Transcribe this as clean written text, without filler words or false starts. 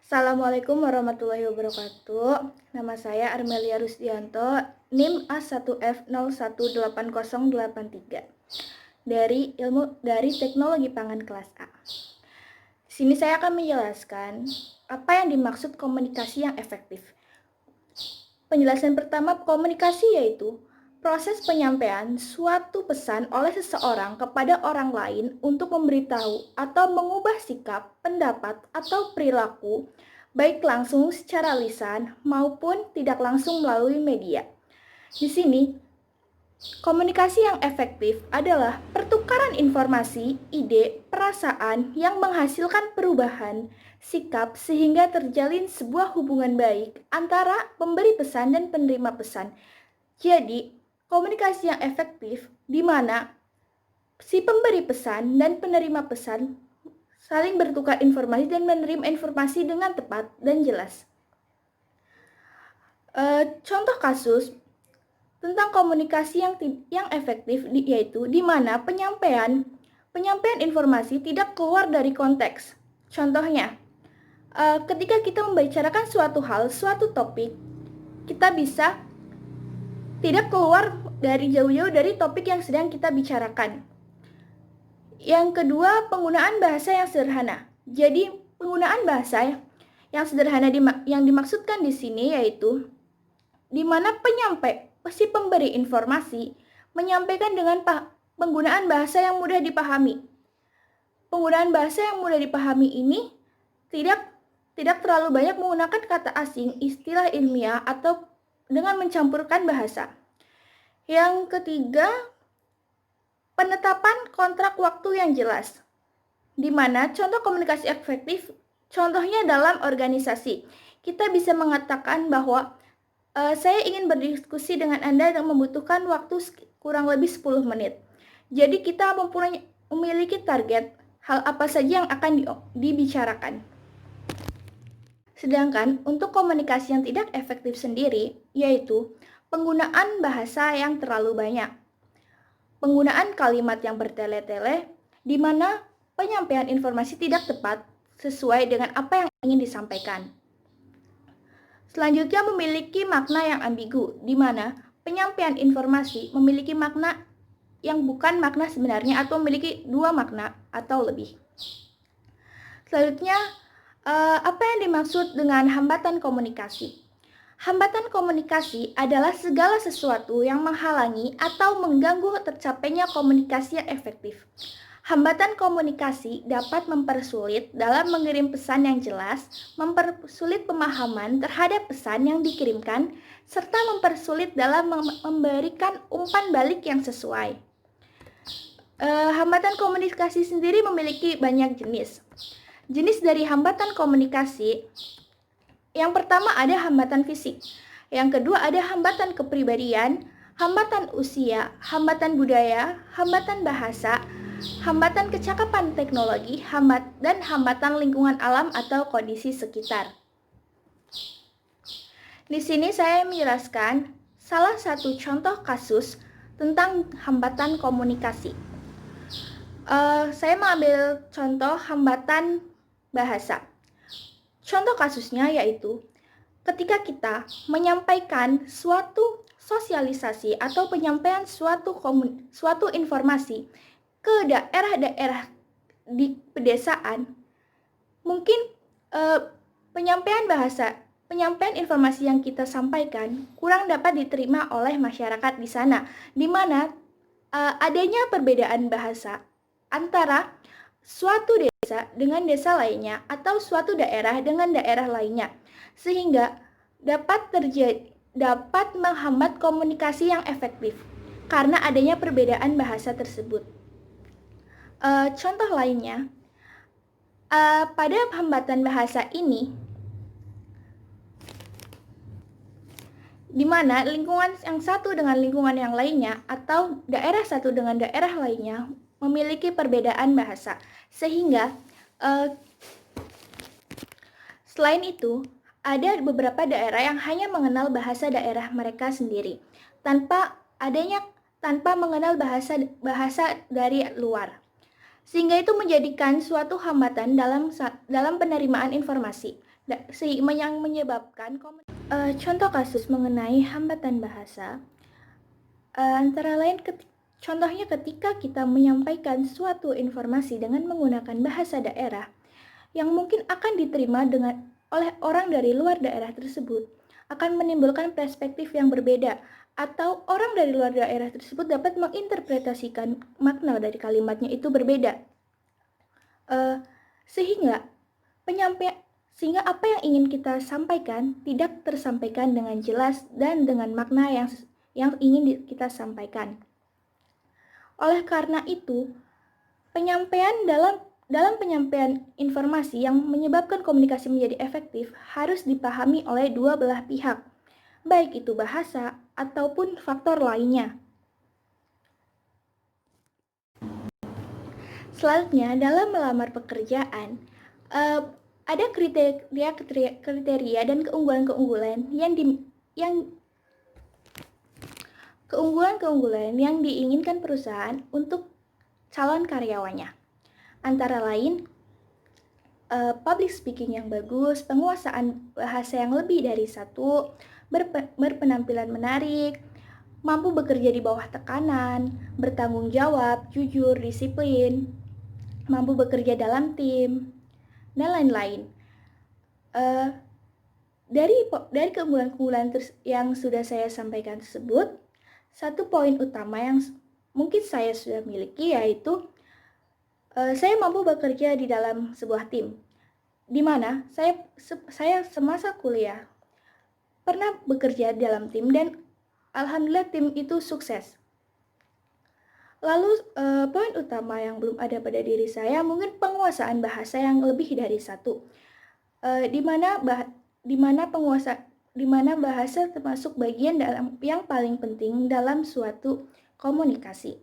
Assalamualaikum warahmatullahi wabarakatuh. Nama saya Armelia Rusdianto, NIM A1F018083 dari Teknologi Pangan kelas A. Di sini saya akan menjelaskan apa yang dimaksud komunikasi yang efektif. Penjelasan pertama, komunikasi yaitu proses penyampaian suatu pesan oleh seseorang kepada orang lain untuk memberitahu atau mengubah sikap, pendapat, atau perilaku, baik langsung secara lisan maupun tidak langsung melalui media. Di sini, komunikasi yang efektif adalah pertukaran informasi, ide, perasaan yang menghasilkan perubahan sikap sehingga terjalin sebuah hubungan baik antara pemberi pesan dan penerima pesan. Jadi, komunikasi yang efektif di mana si pemberi pesan dan penerima pesan saling bertukar informasi dan menerima informasi dengan tepat dan jelas. Contoh kasus tentang komunikasi yang efektif yaitu di mana penyampaian informasi tidak keluar dari konteks. Contohnya, ketika kita membicarakan suatu hal, suatu topik, kita bisa tidak keluar dari jauh-jauh dari topik yang sedang kita bicarakan. Yang kedua, penggunaan bahasa yang sederhana. Jadi, penggunaan bahasa yang sederhana yang dimaksudkan di sini yaitu di mana si pemberi informasi menyampaikan dengan penggunaan bahasa yang mudah dipahami. Penggunaan bahasa yang mudah dipahami ini tidak terlalu banyak menggunakan kata asing, istilah ilmiah, atau dengan mencampurkan bahasa. Yang ketiga, penetapan kontrak waktu yang jelas. Di mana contoh komunikasi efektif, contohnya dalam organisasi. Kita bisa mengatakan bahwa saya ingin berdiskusi dengan Anda dan membutuhkan waktu kurang lebih 10 menit. Jadi kita memiliki target hal apa saja yang akan dibicarakan. Sedangkan untuk komunikasi yang tidak efektif sendiri, yaitu penggunaan bahasa yang terlalu banyak. Penggunaan kalimat yang bertele-tele, di mana penyampaian informasi tidak tepat sesuai dengan apa yang ingin disampaikan. Selanjutnya memiliki makna yang ambigu, di mana penyampaian informasi memiliki makna yang bukan makna sebenarnya atau memiliki dua makna atau lebih. Selanjutnya, apa yang dimaksud dengan hambatan komunikasi? Hambatan komunikasi adalah segala sesuatu yang menghalangi atau mengganggu tercapainya komunikasi yang efektif. Hambatan komunikasi dapat mempersulit dalam mengirim pesan yang jelas, mempersulit pemahaman terhadap pesan yang dikirimkan, serta mempersulit dalam memberikan umpan balik yang sesuai. Hambatan komunikasi sendiri memiliki banyak jenis. Jenis dari hambatan komunikasi, yang pertama ada hambatan fisik, yang kedua ada hambatan kepribadian, hambatan usia, hambatan budaya, hambatan bahasa, hambatan kecakapan teknologi, dan hambatan lingkungan alam atau kondisi sekitar. Di sini saya menjelaskan salah satu contoh kasus tentang hambatan komunikasi. Saya mengambil contoh hambatan bahasa. Contoh kasusnya yaitu ketika kita menyampaikan suatu sosialisasi atau penyampaian suatu informasi ke daerah-daerah di pedesaan, mungkin penyampaian informasi yang kita sampaikan kurang dapat diterima oleh masyarakat di sana, di mana adanya perbedaan bahasa antara suatu desa dengan desa lainnya atau suatu daerah dengan daerah lainnya, sehingga dapat menghambat komunikasi yang efektif karena adanya perbedaan bahasa tersebut. Contoh lainnya, pada hambatan bahasa ini, di mana lingkungan yang satu dengan lingkungan yang lainnya atau daerah satu dengan daerah lainnya memiliki perbedaan bahasa, sehingga selain itu ada beberapa daerah yang hanya mengenal bahasa daerah mereka sendiri tanpa mengenal bahasa dari luar, sehingga itu menjadikan suatu hambatan dalam penerimaan informasi. yang menyebabkan contoh kasus mengenai hambatan bahasa antara lain contohnya ketika kita menyampaikan suatu informasi dengan menggunakan bahasa daerah yang mungkin akan diterima oleh orang dari luar daerah tersebut akan menimbulkan perspektif yang berbeda, atau orang dari luar daerah tersebut dapat menginterpretasikan makna dari kalimatnya itu berbeda. Sehingga apa yang ingin kita sampaikan tidak tersampaikan dengan jelas dan dengan makna yang ingin kita sampaikan. Oleh karena itu, dalam penyampaian informasi yang menyebabkan komunikasi menjadi efektif harus dipahami oleh dua belah pihak, baik itu bahasa ataupun faktor lainnya. Selanjutnya, dalam melamar pekerjaan, ada kriteria dan keunggulan-keunggulan yang diinginkan perusahaan untuk calon karyawannya. Antara lain, public speaking yang bagus, penguasaan bahasa yang lebih dari satu, berpenampilan menarik, mampu bekerja di bawah tekanan, bertanggung jawab, jujur, disiplin, mampu bekerja dalam tim, dan lain-lain. Dari keunggulan-keunggulan yang sudah saya sampaikan tersebut, satu poin utama yang mungkin saya sudah miliki yaitu saya mampu bekerja di dalam sebuah tim, di mana saya semasa kuliah pernah bekerja di dalam tim dan alhamdulillah tim itu sukses. Lalu poin utama yang belum ada pada diri saya mungkin penguasaan bahasa yang lebih dari satu, di mana bahasa termasuk bagian yang paling penting dalam suatu komunikasi.